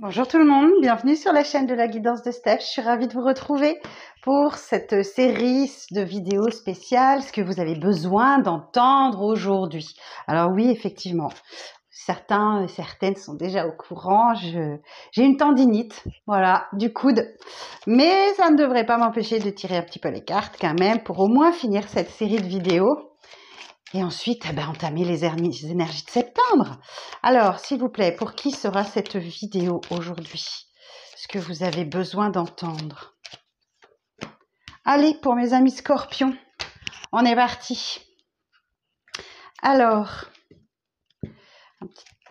Bonjour tout le monde, bienvenue sur la chaîne de la guidance de Steph. Je suis ravie de vous retrouver pour cette série de vidéos spéciales, ce que vous avez besoin d'entendre aujourd'hui. Alors oui, effectivement, certains et certaines sont déjà au courant, j'ai une tendinite, voilà, du coude. Mais ça ne devrait pas m'empêcher de tirer un petit peu les cartes quand même pour au moins finir cette série de vidéos. Et ensuite, entamer les énergies de septembre. Alors, s'il vous plaît, pour qui sera cette vidéo aujourd'hui? Ce que vous avez besoin d'entendre. Allez, pour mes amis scorpions, on est parti. Alors,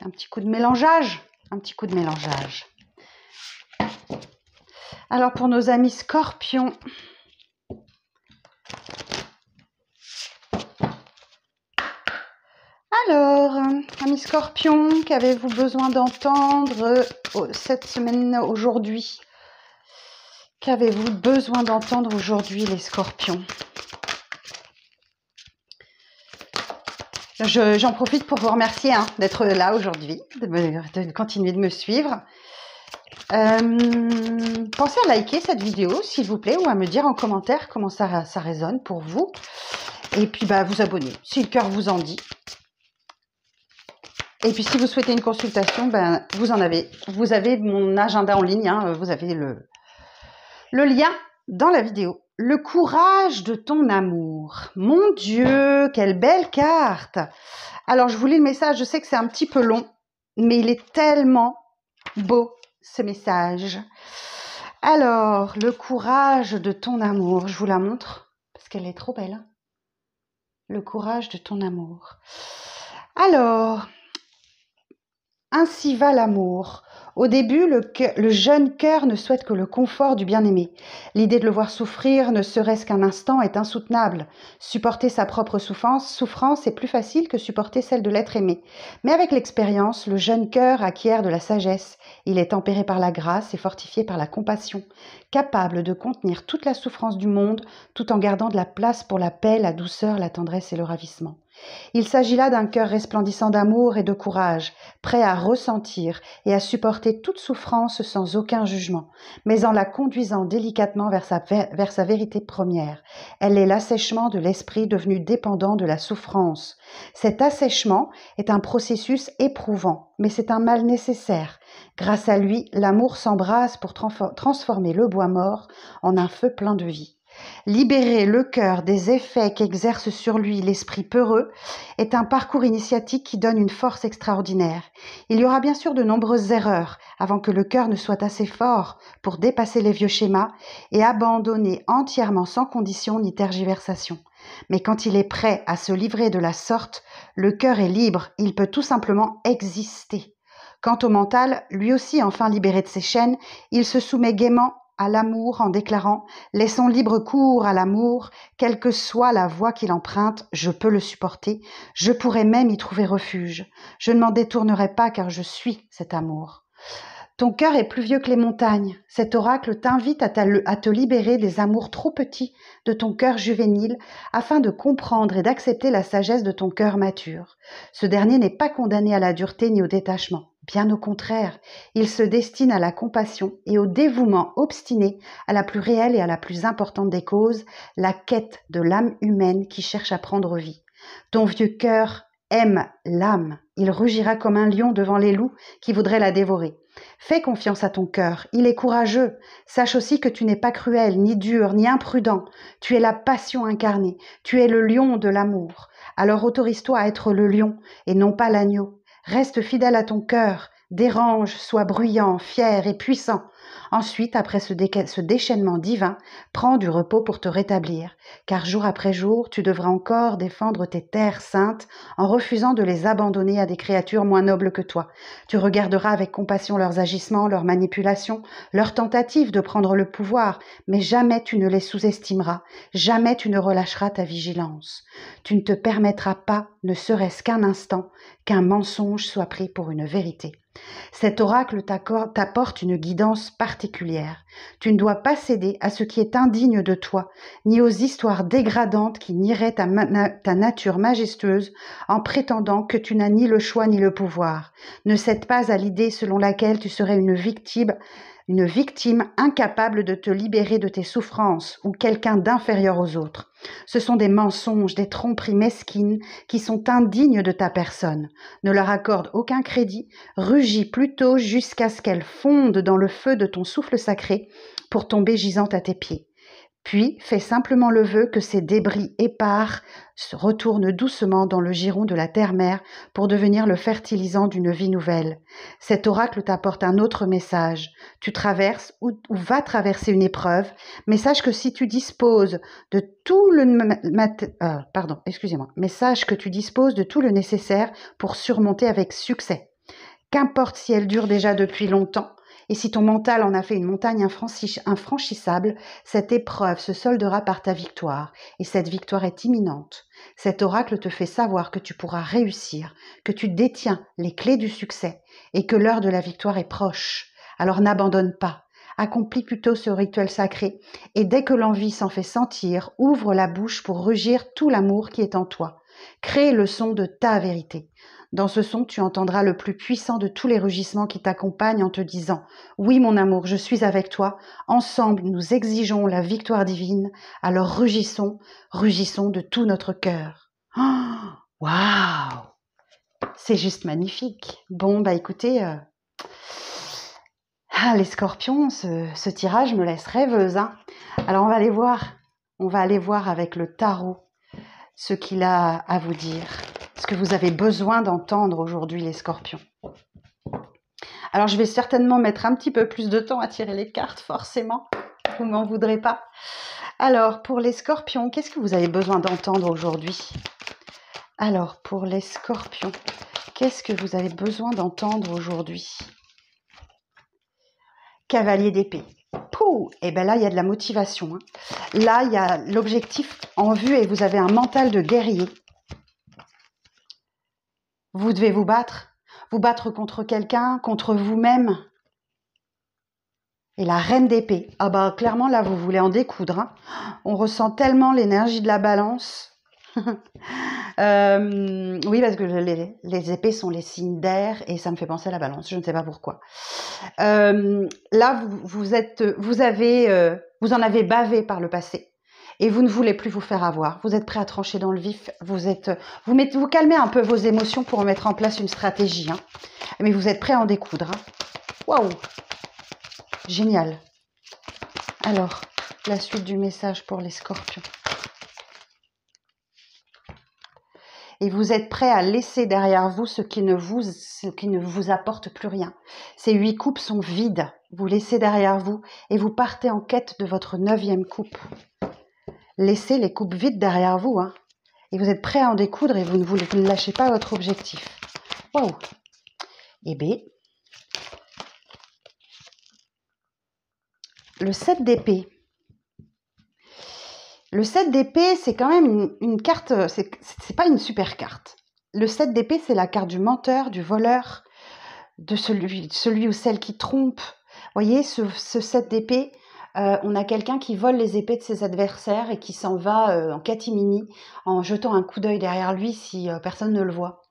un petit coup de mélangeage. Un petit coup de mélangeage. Alors, pour nos amis scorpions, alors, amis scorpions, qu'avez-vous besoin d'entendre cette semaine, aujourd'hui? Qu'avez-vous besoin d'entendre aujourd'hui, les scorpions? J'en profite pour vous remercier d'être là aujourd'hui, de continuer de me suivre. Pensez à liker cette vidéo, s'il vous plaît, ou à me dire en commentaire comment ça résonne pour vous. Et puis, vous abonner, si le cœur vous en dit. Et puis, si vous souhaitez une consultation, vous avez mon agenda en ligne, vous avez le lien dans la vidéo. Le courage de ton amour. Mon Dieu, quelle belle carte! Alors, je vous lis le message. Je sais que c'est un petit peu long, mais il est tellement beau, ce message. Alors, le courage de ton amour. Je vous la montre parce qu'elle est trop belle. Le courage de ton amour. Alors, ainsi va l'amour. Au début, le jeune cœur ne souhaite que le confort du bien-aimé. L'idée de le voir souffrir, ne serait-ce qu'un instant, est insoutenable. Supporter sa propre souffrance est plus facile que supporter celle de l'être aimé. Mais avec l'expérience, le jeune cœur acquiert de la sagesse. Il est tempéré par la grâce et fortifié par la compassion, capable de contenir toute la souffrance du monde, tout en gardant de la place pour la paix, la douceur, la tendresse et le ravissement. Il s'agit là d'un cœur resplendissant d'amour et de courage, prêt à ressentir et à supporter toute souffrance sans aucun jugement, mais en la conduisant délicatement vers sa vérité première. Elle est l'assèchement de l'esprit devenu dépendant de la souffrance. Cet assèchement est un processus éprouvant, mais c'est un mal nécessaire. Grâce à lui, l'amour s'embrase pour transformer le bois mort en un feu plein de vie. Libérer le cœur des effets qu'exerce sur lui l'esprit peureux est un parcours initiatique qui donne une force extraordinaire. Il y aura bien sûr de nombreuses erreurs avant que le cœur ne soit assez fort pour dépasser les vieux schémas et abandonner entièrement sans condition ni tergiversation. Mais quand il est prêt à se livrer de la sorte, le cœur est libre, il peut tout simplement exister. Quant au mental, lui aussi enfin libéré de ses chaînes, il se soumet gaiement à l'amour en déclarant « Laissons libre cours à l'amour, quelle que soit la voie qu'il emprunte, je peux le supporter, je pourrais même y trouver refuge. Je ne m'en détournerai pas car je suis cet amour. » Ton cœur est plus vieux que les montagnes. Cet oracle t'invite à te libérer des amours trop petits de ton cœur juvénile afin de comprendre et d'accepter la sagesse de ton cœur mature. Ce dernier n'est pas condamné à la dureté ni au détachement. Bien au contraire, il se destine à la compassion et au dévouement obstiné à la plus réelle et à la plus importante des causes, la quête de l'âme humaine qui cherche à prendre vie. Ton vieux cœur aime l'âme. Il rugira comme un lion devant les loups qui voudraient la dévorer. Fais confiance à ton cœur, il est courageux. Sache aussi que tu n'es pas cruel, ni dur, ni imprudent. Tu es la passion incarnée, tu es le lion de l'amour. Alors autorise-toi à être le lion et non pas l'agneau. Reste fidèle à ton cœur, dérange, sois bruyant, fier et puissant. Ensuite, après ce déchaînement divin, prends du repos pour te rétablir, car jour après jour, tu devras encore défendre tes terres saintes en refusant de les abandonner à des créatures moins nobles que toi. Tu regarderas avec compassion leurs agissements, leurs manipulations, leurs tentatives de prendre le pouvoir, mais jamais tu ne les sous-estimeras, jamais tu ne relâcheras ta vigilance. Tu ne te permettras pas, ne serait-ce qu'un instant, qu'un mensonge soit pris pour une vérité. Cet oracle t'apporte une guidance particulière. Tu ne dois pas céder à ce qui est indigne de toi, ni aux histoires dégradantes qui nieraient ta nature majestueuse en prétendant que tu n'as ni le choix ni le pouvoir. Ne cède pas à l'idée selon laquelle tu serais une victime incapable de te libérer de tes souffrances ou quelqu'un d'inférieur aux autres. Ce sont des mensonges, des tromperies mesquines qui sont indignes de ta personne. Ne leur accorde aucun crédit, rugis plutôt jusqu'à ce qu'elles fondent dans le feu de ton souffle sacré pour tomber gisante à tes pieds. Puis, fais simplement le vœu que ces débris épars se retournent doucement dans le giron de la terre-mère pour devenir le fertilisant d'une vie nouvelle. Cet oracle t'apporte un autre message. Tu traverses ou vas traverser une épreuve, mais sache que si tu disposes de tout le mais sache que tu disposes de tout le nécessaire pour surmonter avec succès. Qu'importe si elle dure déjà depuis longtemps, et si ton mental en a fait une montagne infranchissable, cette épreuve se soldera par ta victoire, et cette victoire est imminente. Cet oracle te fait savoir que tu pourras réussir, que tu détiens les clés du succès, et que l'heure de la victoire est proche. Alors n'abandonne pas, accomplis plutôt ce rituel sacré, et dès que l'envie s'en fait sentir, ouvre la bouche pour rugir tout l'amour qui est en toi. Crée le son de ta vérité. Dans ce son, tu entendras le plus puissant de tous les rugissements qui t'accompagnent en te disant « Oui, mon amour, je suis avec toi. Ensemble, nous exigeons la victoire divine. Alors rugissons, rugissons de tout notre cœur. » Waouh! C'est juste magnifique. Bon, bah écoutez, les scorpions, ce tirage me laisse rêveuse. Hein. Alors, on va aller voir avec le tarot ce qu'il a à vous dire. Ce que vous avez besoin d'entendre aujourd'hui, les scorpions. Alors, je vais certainement mettre un petit peu plus de temps à tirer les cartes, forcément. Vous ne m'en voudrez pas. Alors, pour les scorpions, qu'est-ce que vous avez besoin d'entendre aujourd'hui? Alors, pour les scorpions, qu'est-ce que vous avez besoin d'entendre aujourd'hui? Cavalier d'épée. Pouh! Et bien là, il y a de la motivation. Hein. Là, il y a l'objectif en vue et vous avez un mental de guerrier. Vous devez vous battre contre quelqu'un, contre vous-même. Et la reine d'épée, ah bah clairement là vous voulez en découdre. Hein. On ressent tellement l'énergie de la balance. Oui, parce que les épées sont les signes d'air et ça me fait penser à la balance, je ne sais pas pourquoi. Là, vous en avez bavé par le passé et vous ne voulez plus vous faire avoir. Vous êtes prêt à trancher dans le vif, vous calmez un peu vos émotions pour mettre en place une stratégie. Hein. Mais vous êtes prêt à en découdre. Hein. Waouh! Génial. Alors, la suite du message pour les scorpions. Et vous êtes prêt à laisser derrière vous ce qui ne vous apporte plus rien. Ces 8 coupes sont vides. Vous laissez derrière vous et vous partez en quête de votre 9e coupe. Laissez les coupes vides derrière vous. Hein. Et vous êtes prêt à en découdre et vous ne lâchez pas votre objectif. Waouh! Eh bien, le 7 d'épée. Le 7 d'épée, c'est quand même une carte, c'est pas une super carte. Le 7 d'épée, c'est la carte du menteur, du voleur, de celui ou celle qui trompe. Vous voyez, ce 7 d'épée, on a quelqu'un qui vole les épées de ses adversaires et qui s'en va en catimini, en jetant un coup d'œil derrière lui si personne ne le voit.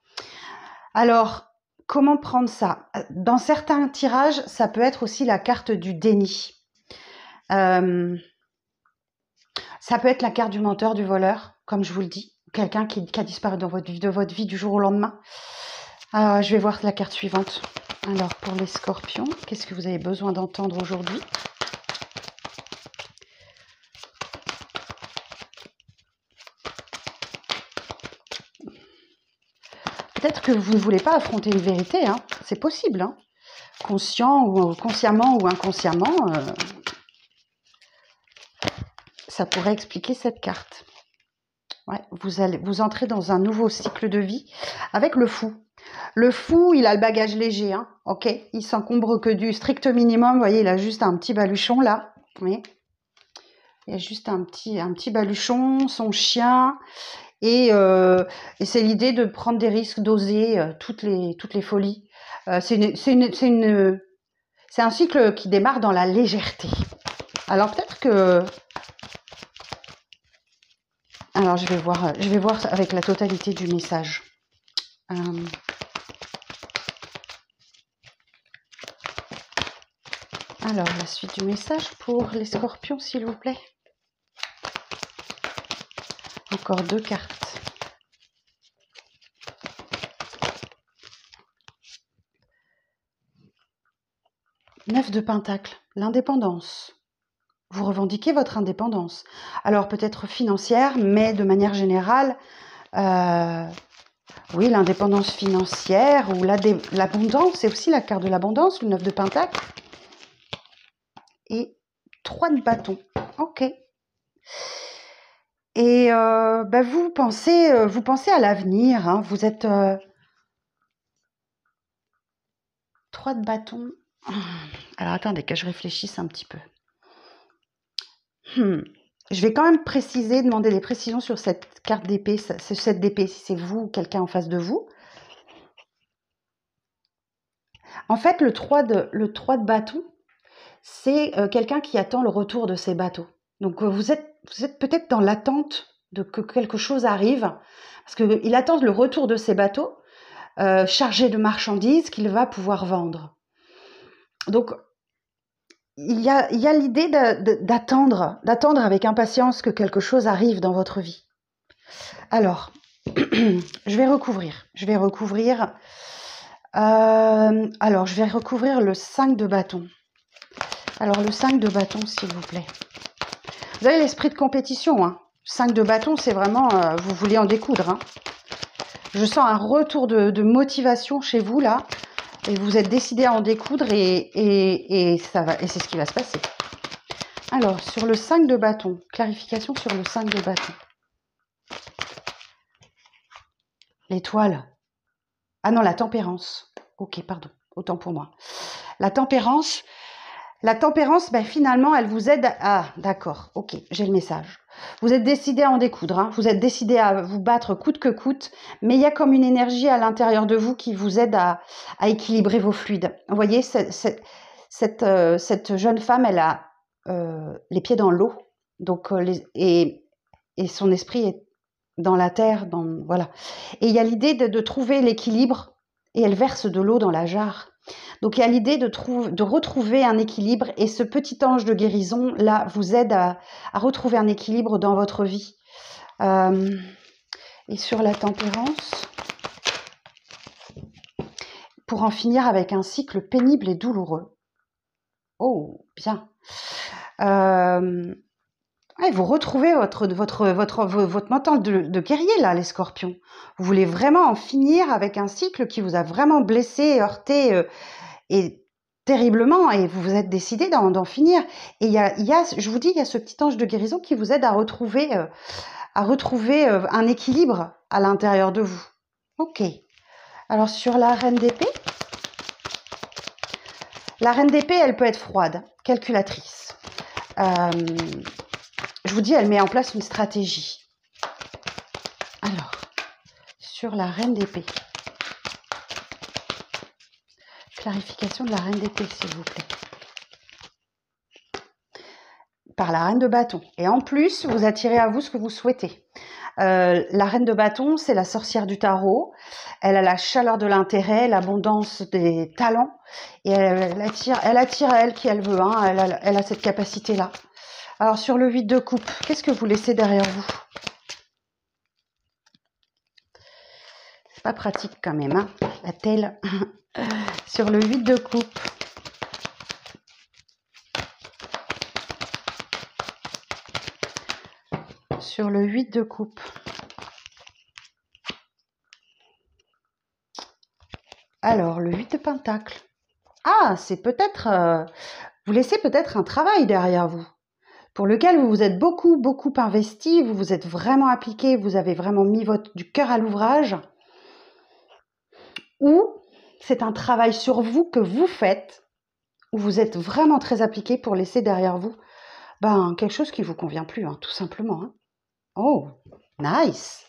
Alors, comment prendre ça? Dans certains tirages, ça peut être aussi la carte du déni. Ça peut être la carte du menteur, du voleur, comme je vous le dis. Quelqu'un qui a disparu de votre vie du jour au lendemain. Alors, je vais voir la carte suivante. Alors, pour les scorpions, qu'est-ce que vous avez besoin d'entendre aujourd'hui? Peut-être que vous ne voulez pas affronter une vérité. Hein. C'est possible. Hein. Consciemment ou inconsciemment. Ça pourrait expliquer cette carte. Ouais, vous entrez dans un nouveau cycle de vie avec le fou. Le fou, il a le bagage léger, hein, ok. Il s'encombre que du strict minimum. Vous voyez, il a juste un petit baluchon là. Oui. Il y a juste un petit baluchon, son chien Et c'est l'idée de prendre des risques, d'oser toutes les folies. C'est un cycle qui démarre dans la légèreté. Alors peut-être que... Alors je vais voir avec la totalité du message. Alors la suite du message pour les scorpions, s'il vous plaît. Encore 2 cartes. 9 de Pentacle, l'indépendance. Vous revendiquez votre indépendance. Alors peut-être financière, mais de manière générale, oui, l'indépendance financière ou l'abondance, c'est aussi la carte de l'abondance, le 9 de Pentacle. Et 3 de bâton. Ok. Et vous pensez à l'avenir. Hein, vous êtes 3 de bâton. Alors attendez que je réfléchisse un petit peu. Je vais quand même demander des précisions sur cette carte d'épée, cette d'épée, si c'est vous ou quelqu'un en face de vous. En fait, le 3 de bâton, c'est quelqu'un qui attend le retour de ses bateaux. Donc vous êtes peut-être dans l'attente de que quelque chose arrive, parce qu'il attend le retour de ses bateaux chargés de marchandises qu'il va pouvoir vendre. Donc il y a l'idée d'attendre avec impatience que quelque chose arrive dans votre vie. Alors, je vais recouvrir le 5 de bâton. Alors, le 5 de bâton, s'il vous plaît. Vous avez l'esprit de compétition. Hein. 5 de bâton, c'est vraiment... vous voulez en découdre. Hein. Je sens un retour de motivation chez vous, là. Et vous êtes décidé à en découdre et ça va, et c'est ce qui va se passer. Alors, sur le 5 de bâton, clarification sur le 5 de bâton. L'étoile. Ah non, la tempérance. Ok, pardon, autant pour moi. La tempérance, finalement, elle vous aide à... Ah, d'accord, ok, j'ai le message. Vous êtes décidé à en découdre, hein. Vous êtes décidé à vous battre coûte que coûte, mais il y a comme une énergie à l'intérieur de vous qui vous aide à équilibrer vos fluides. Vous voyez, cette jeune femme, elle a les pieds dans l'eau, donc et son esprit est dans la terre, voilà. Et il y a l'idée de trouver l'équilibre, et elle verse de l'eau dans la jarre. Donc il y a l'idée de retrouver un équilibre, et ce petit ange de guérison là vous aide à retrouver un équilibre dans votre vie. Et sur la tempérance, pour en finir avec un cycle pénible et douloureux. Oh, bien. Vous retrouvez votre mental de guerrier là, les scorpions. Vous voulez vraiment en finir avec un cycle qui vous a vraiment blessé, heurté et terriblement, et vous vous êtes décidé d'en finir. Et je vous dis, il y a ce petit ange de guérison qui vous aide à retrouver un équilibre à l'intérieur de vous. Ok. Alors sur la reine d'épée, elle peut être froide, calculatrice. Je vous dis, elle met en place une stratégie. Alors, sur la reine d'épée. Clarification de la reine d'épée, s'il vous plaît. Par la reine de bâton. Et en plus, vous attirez à vous ce que vous souhaitez. La reine de bâton, c'est la sorcière du tarot. Elle a la chaleur de l'intérêt, l'abondance des talents. Et elle attire à elle qui elle veut. Hein. Elle a cette capacité-là. Alors, sur le 8 de coupe, qu'est-ce que vous laissez derrière vous? C'est pas pratique quand même, hein, la telle. Sur le 8 de coupe. Sur le 8 de coupe. Alors, le 8 de pentacle. Ah, c'est peut-être... vous laissez peut-être un travail derrière vous, pour lequel vous vous êtes beaucoup investi, vous vous êtes vraiment appliqué, vous avez vraiment mis du cœur à l'ouvrage. Ou c'est un travail sur vous que vous faites, où vous êtes vraiment très appliqué pour laisser derrière vous quelque chose qui ne vous convient plus, hein, tout simplement. Hein. Oh, nice.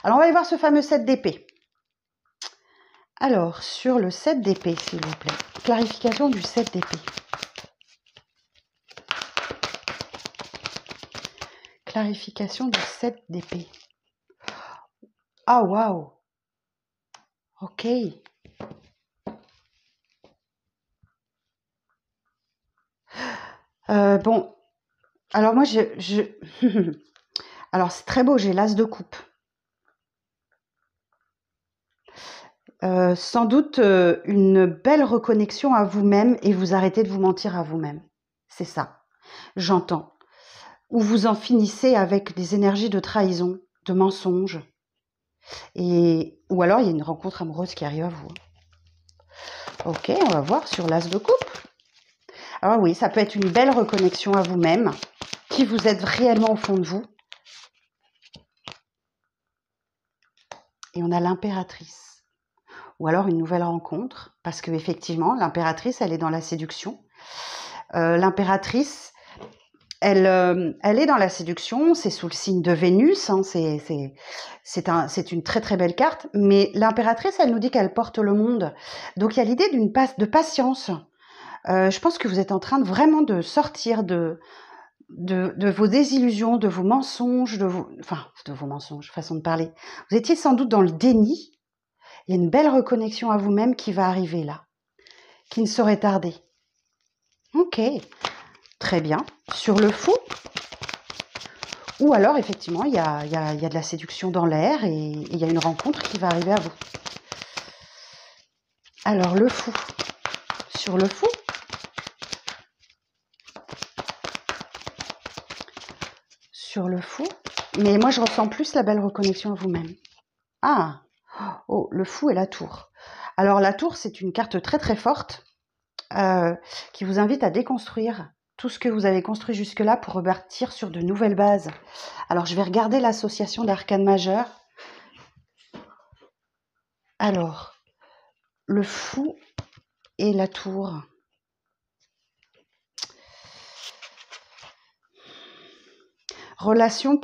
Alors, on va aller voir ce fameux 7 d'épée. Alors, sur le 7 d'épée, s'il vous plaît. Clarification du 7 d'épée. Clarification du 7 d'épée. Ah, waouh. Ok. Bon. Alors, moi, Alors, c'est très beau, j'ai l'as de coupe. Sans doute une belle reconnexion à vous-même et vous arrêtez de vous mentir à vous-même. C'est ça, j'entends. Ou vous en finissez avec des énergies de trahison, de mensonge. Ou alors, il y a une rencontre amoureuse qui arrive à vous. Ok, on va voir sur l'as de coupe. Alors oui, ça peut être une belle reconnexion à vous-même, qui vous êtes réellement au fond de vous. Et on a l'impératrice. Ou alors une nouvelle rencontre, parce que effectivement, l'impératrice, elle est dans la séduction. L'impératrice, elle est dans la séduction, c'est sous le signe de Vénus, hein, c'est une très très belle carte, mais l'impératrice, elle nous dit qu'elle porte le monde. Donc il y a l'idée de patience. Je pense que vous êtes en train vraiment de sortir de vos désillusions, de vos mensonges, de vos mensonges, façon de parler. Vous étiez sans doute dans le déni. Il y a une belle reconnexion à vous-même qui va arriver là, qui ne saurait tarder. Ok, très bien. Sur le fou, ou alors effectivement, il y a de la séduction dans l'air et il y a une rencontre qui va arriver à vous. Alors le fou, sur le fou, mais moi je ressens plus la belle reconnexion à vous-même. Ah, oh, le fou et la tour. Alors la tour, c'est une carte très très forte qui vous invite à déconstruire tout ce que vous avez construit jusque-là pour repartir sur de nouvelles bases. Alors je vais regarder l'association d'arcanes majeures. Alors, le fou et la tour. Relation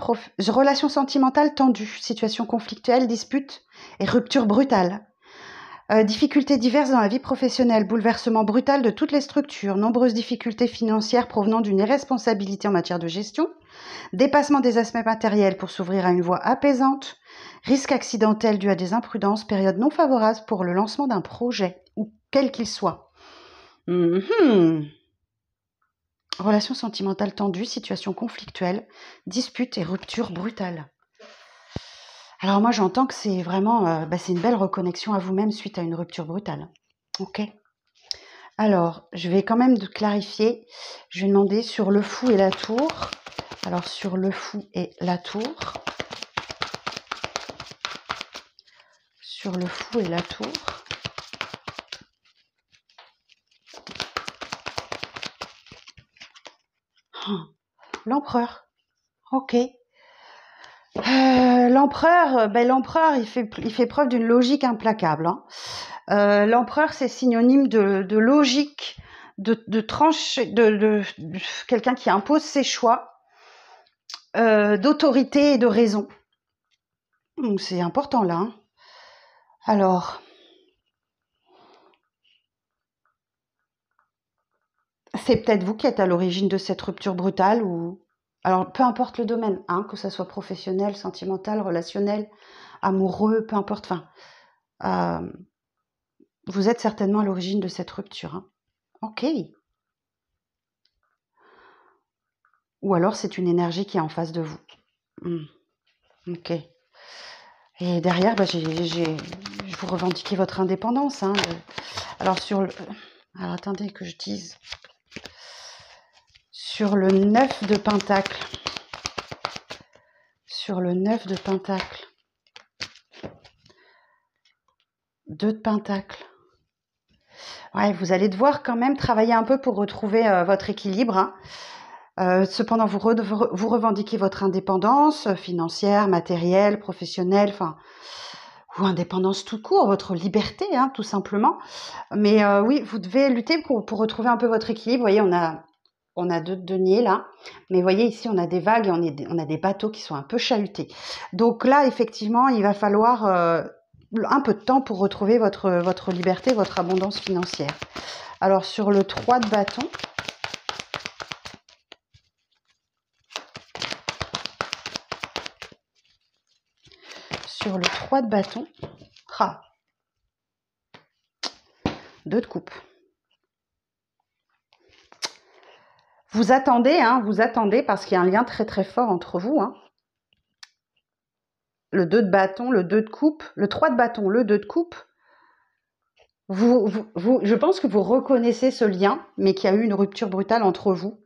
sentimentale tendue, situation conflictuelle, dispute et rupture brutale. Difficultés diverses dans la vie professionnelle, bouleversement brutal de toutes les structures, nombreuses difficultés financières provenant d'une irresponsabilité en matière de gestion, dépassement des aspects matériels pour s'ouvrir à une voie apaisante, risque accidentel dû à des imprudences, période non favorable pour le lancement d'un projet, ou quel qu'il soit. Relation sentimentale tendue, situation conflictuelle, dispute et rupture brutale. Alors moi j'entends que c'est vraiment c'est une belle reconnexion à vous-même suite à une rupture brutale. Ok. Alors je vais quand même clarifier. Je vais demander sur le fou et la tour. Alors sur le fou et la tour. Sur le fou et la tour. L'empereur. Ok. L'empereur, il fait preuve d'une logique implacable. Hein. L'empereur, c'est synonyme de logique, de tranche, de quelqu'un qui impose ses choix, d'autorité et de raison. Donc c'est important là. Hein. Alors, c'est peut-être vous qui êtes à l'origine de cette rupture brutale ou... Alors, peu importe le domaine, hein, que ça soit professionnel, sentimental, relationnel, amoureux, peu importe. Vous êtes certainement à l'origine de cette rupture. Hein. Ok. Ou alors, c'est une énergie qui est en face de vous. Ok. Et derrière, je vous revendiquez votre indépendance. Hein. Alors, alors, attendez que je dise. Sur le 9 de Pentacle. Sur le 9 de Pentacle. 2 de Pentacle. Ouais, vous allez devoir quand même travailler un peu pour retrouver votre équilibre. Hein. Cependant, vous revendiquez votre indépendance financière, matérielle, professionnelle, ou indépendance tout court, votre liberté, hein, tout simplement. Mais oui, vous devez lutter pour retrouver un peu votre équilibre. Vous voyez, on a On a 2 deniers là, mais vous voyez ici on a des vagues et on a des bateaux qui sont un peu chahutés. Donc là effectivement il va falloir un peu de temps pour retrouver votre liberté, votre abondance financière. Alors sur le 3 de bâton, ah, 2 de coupe. Vous attendez parce qu'il y a un lien très très fort entre vous. Hein. Le 2 de bâton, le 2 de coupe, le 3 de bâton, le 2 de coupe. Je pense que vous reconnaissez ce lien, mais qu'il y a eu une rupture brutale entre vous.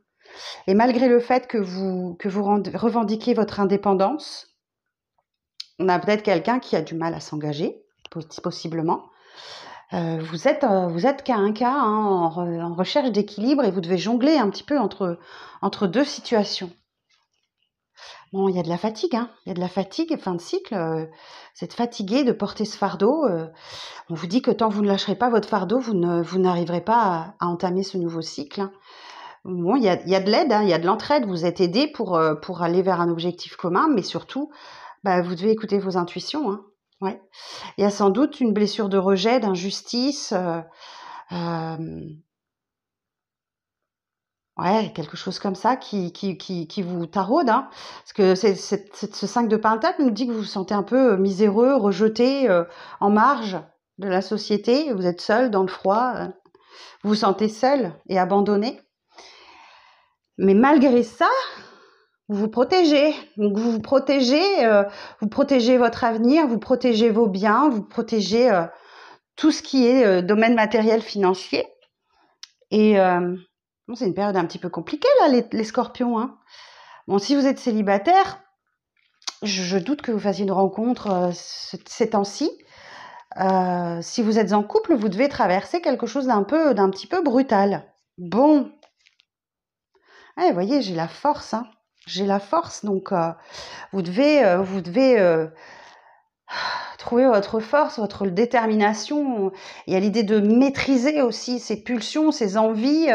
Et malgré le fait que vous revendiquiez votre indépendance, on a peut-être quelqu'un qui a du mal à s'engager, possiblement. Vous êtes qu'à un cas hein, en recherche d'équilibre et vous devez jongler un petit peu entre 2 situations. Bon, il y a de la fatigue, hein. Il y a de la fatigue, fin de cycle. Vous êtes fatigué de porter ce fardeau. On vous dit que tant que vous ne lâcherez pas votre fardeau, vous n'arriverez pas à entamer ce nouveau cycle. Hein. Bon, il y a de l'aide, hein, il y a de l'entraide. Vous êtes aidé pour aller vers un objectif commun, mais surtout, vous devez écouter vos intuitions. Hein. Ouais. Il y a sans doute une blessure de rejet, d'injustice. Ouais, quelque chose comme ça qui vous taraude, hein. Parce que ce 5 de Pentacle nous dit que vous vous sentez un peu miséreux, rejeté, en marge de la société. Vous êtes seul dans le froid. Vous vous sentez seul et abandonné. Mais malgré ça, vous vous protégez. Donc vous protégez votre avenir, vous protégez vos biens, vous protégez tout ce qui est domaine matériel financier. Et bon, c'est une période un petit peu compliquée, là, les scorpions. Hein. Bon, si vous êtes célibataire, je doute que vous fassiez une rencontre ces temps-ci. Si vous êtes en couple, vous devez traverser quelque chose d'un petit peu brutal. Bon. Vous voyez, j'ai la force. Hein. J'ai la force, donc vous devez trouver votre force, votre détermination. Il y a l'idée de maîtriser aussi ces pulsions, ces envies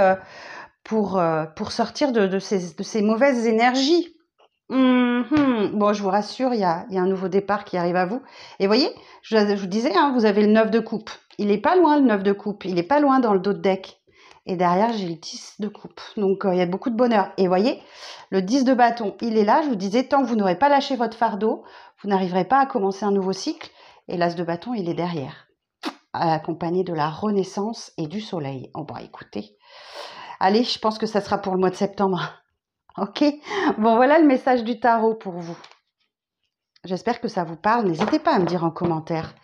pour sortir de ces mauvaises énergies. Bon, je vous rassure, il y a un nouveau départ qui arrive à vous. Et vous voyez, je vous disais, hein, vous avez le 9 de coupe. Il n'est pas loin, le 9 de coupe. Il n'est pas loin dans le dos de deck. Et derrière, j'ai le 10 de coupe. Donc, il y a beaucoup de bonheur. Et vous voyez, le 10 de bâton, il est là. Je vous disais, tant que vous n'aurez pas lâché votre fardeau, vous n'arriverez pas à commencer un nouveau cycle. Et l'as de bâton, il est derrière, accompagné de la renaissance et du soleil. Oh, écoutez. Allez, je pense que ça sera pour le mois de septembre. Ok. Bon, voilà le message du tarot pour vous. J'espère que ça vous parle. N'hésitez pas à me dire en commentaire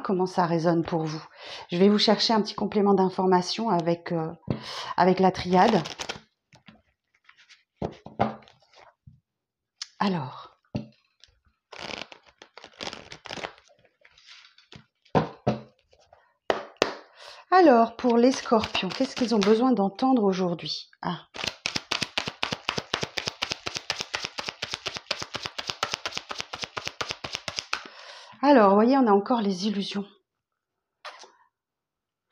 comment ça résonne pour vous. Je vais vous chercher un petit complément d'information avec la triade. Alors, pour les scorpions, qu'est-ce qu'ils ont besoin d'entendre aujourd'hui? Alors, vous voyez, on a encore les illusions.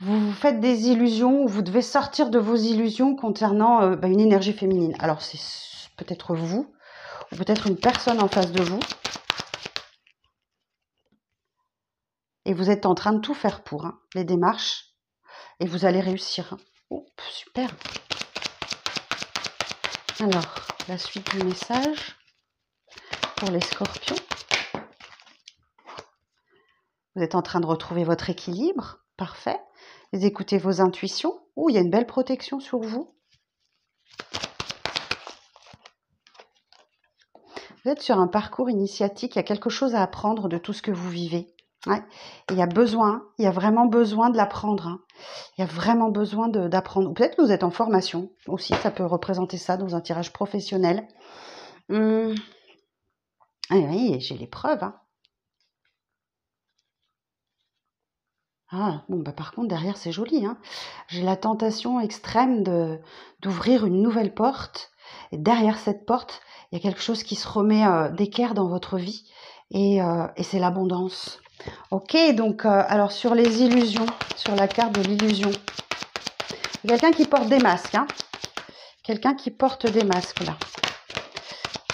Vous faites des illusions, vous devez sortir de vos illusions concernant une énergie féminine. Alors, c'est peut-être vous, ou peut-être une personne en face de vous. Et vous êtes en train de tout faire pour les démarches. Et vous allez réussir. Oh, super. Alors, la suite du message pour les scorpions. Vous êtes en train de retrouver votre équilibre. Parfait. Vous écoutez vos intuitions. Oh, il y a une belle protection sur vous. Vous êtes sur un parcours initiatique. Il y a quelque chose à apprendre de tout ce que vous vivez. Ouais. Et il y a vraiment besoin de l'apprendre. Il y a vraiment besoin d'apprendre. Peut-être que vous êtes en formation aussi. Ça peut représenter ça dans un tirage professionnel. Oui, j'ai les preuves. Par contre, derrière, c'est joli. J'ai la tentation extrême d'ouvrir une nouvelle porte. Et derrière cette porte, il y a quelque chose qui se remet d'équerre dans votre vie. Et c'est l'abondance. Ok, donc, alors sur les illusions, sur la carte de l'illusion, il y a quelqu'un qui porte des masques. Quelqu'un qui porte des masques, là.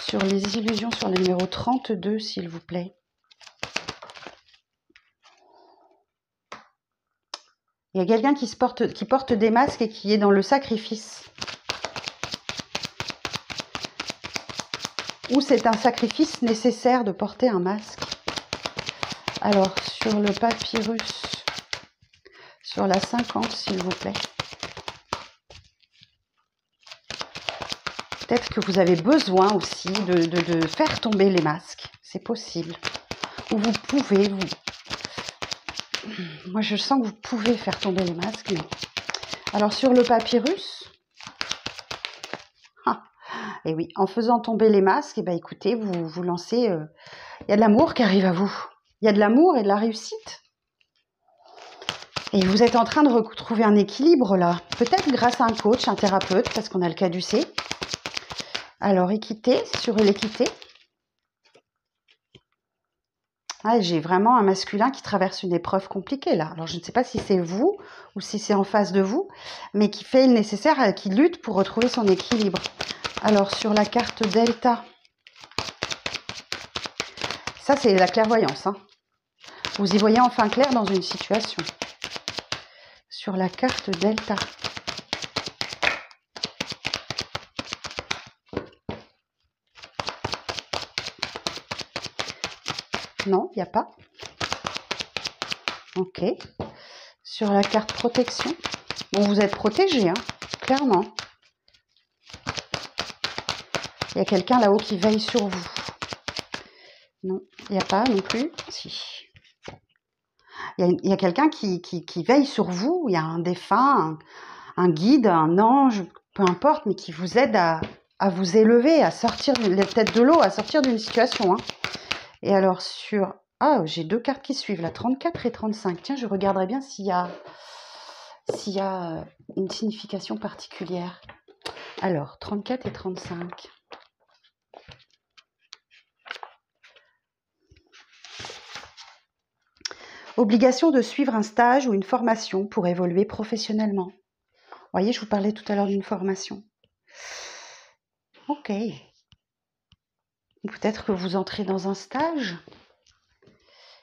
Sur les illusions, sur le numéro 32, s'il vous plaît. Il y a quelqu'un qui porte des masques et qui est dans le sacrifice. Ou c'est un sacrifice nécessaire de porter un masque. Alors, sur le papyrus, sur la 50, s'il vous plaît. Peut-être que vous avez besoin aussi de faire tomber les masques. C'est possible. Ou vous pouvez, Moi, je sens que vous pouvez faire tomber les masques. Mais... Alors, sur le papyrus... Et oui, en faisant tomber les masques, écoutez, vous lancez... Il y a de l'amour qui arrive à vous. Il y a de l'amour et de la réussite. Et vous êtes en train de retrouver un équilibre, là. Peut-être grâce à un coach, un thérapeute, parce qu'on a le caducée. Alors, équité, sur l'équité. Ah, j'ai vraiment un masculin qui traverse une épreuve compliquée, là. Alors, je ne sais pas si c'est vous ou si c'est en face de vous, mais qui fait le nécessaire, qui lutte pour retrouver son équilibre. Alors, sur la carte Delta, ça, c'est la clairvoyance. Hein. Vous y voyez enfin clair dans une situation. Sur la carte Delta. Non, il n'y a pas. Ok. Sur la carte protection. Bon, vous êtes protégé, hein, clairement. Il y a quelqu'un là-haut qui veille sur vous. Non, il n'y a pas non plus. Si. Il y a quelqu'un qui veille sur vous. Il y a un défunt, un guide, un ange, peu importe, mais qui vous aide à vous élever, à sortir la tête de l'eau, à sortir d'une situation. Hein. Et alors sur... Ah, j'ai deux cartes qui suivent, là, 34 et 35. Tiens, je regarderai bien s'il y a une signification particulière. Alors, 34 et 35. Obligation de suivre un stage ou une formation pour évoluer professionnellement. Vous voyez, je vous parlais tout à l'heure d'une formation. Ok. Peut-être que vous entrez dans un stage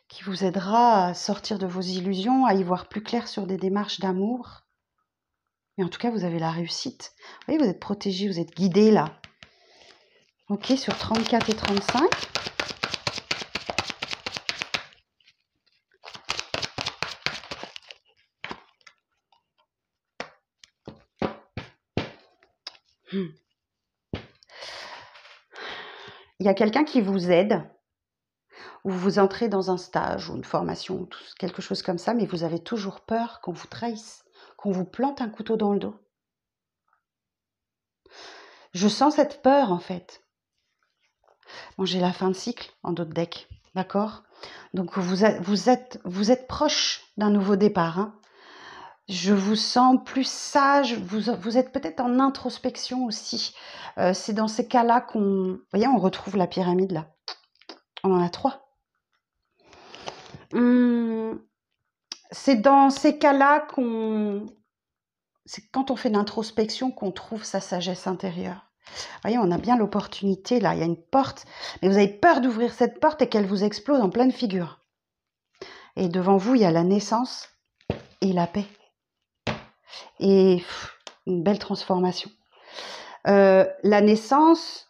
qui vous aidera à sortir de vos illusions, à y voir plus clair sur des démarches d'amour. Mais en tout cas, vous avez la réussite. Vous voyez, vous êtes protégé, vous êtes guidé là. Ok, sur 34 et 35. Il y a quelqu'un qui vous aide, ou vous entrez dans un stage ou une formation, quelque chose comme ça, mais vous avez toujours peur qu'on vous trahisse, qu'on vous plante un couteau dans le dos. Je sens cette peur en fait. Bon, j'ai la fin de cycle en d'autres decks, d'accord? Donc vous êtes proche d'un nouveau départ. Hein. Je vous sens plus sage, vous êtes peut-être en introspection aussi. C'est dans ces cas-là qu'on... Vous voyez, on retrouve la pyramide là. On en a 3. C'est dans ces cas-là qu'on... C'est quand on fait l'introspection qu'on trouve sa sagesse intérieure. Vous voyez, on a bien l'opportunité là. Il y a une porte, mais vous avez peur d'ouvrir cette porte et qu'elle vous explose en pleine figure. Et devant vous, il y a la naissance et la paix. Et une belle transformation. La naissance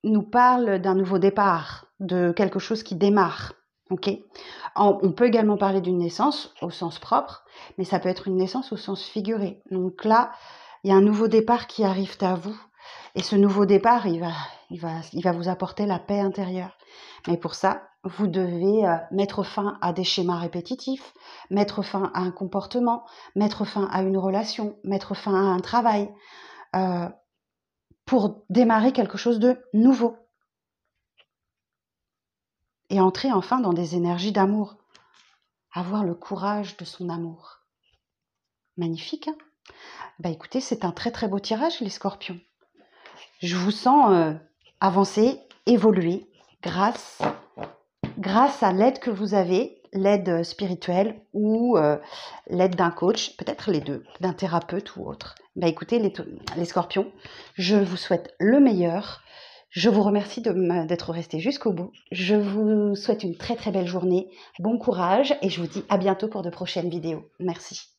nous parle d'un nouveau départ, de quelque chose qui démarre. Okay. On peut également parler d'une naissance au sens propre, mais ça peut être une naissance au sens figuré. Donc là, il y a un nouveau départ qui arrive à vous. Et ce nouveau départ, il va vous apporter la paix intérieure. Mais pour ça, vous devez mettre fin à des schémas répétitifs, mettre fin à un comportement, mettre fin à une relation, mettre fin à un travail, pour démarrer quelque chose de nouveau. Et entrer enfin dans des énergies d'amour. Avoir le courage de son amour. Magnifique, hein? Écoutez, c'est un très très beau tirage, les scorpions. Je vous sens avancer, évoluer, grâce à l'aide que vous avez, l'aide spirituelle ou l'aide d'un coach, peut-être les deux, d'un thérapeute ou autre. Bah écoutez les scorpions, je vous souhaite le meilleur. Je vous remercie d'être resté jusqu'au bout. Je vous souhaite une très très belle journée, bon courage et je vous dis à bientôt pour de prochaines vidéos. Merci.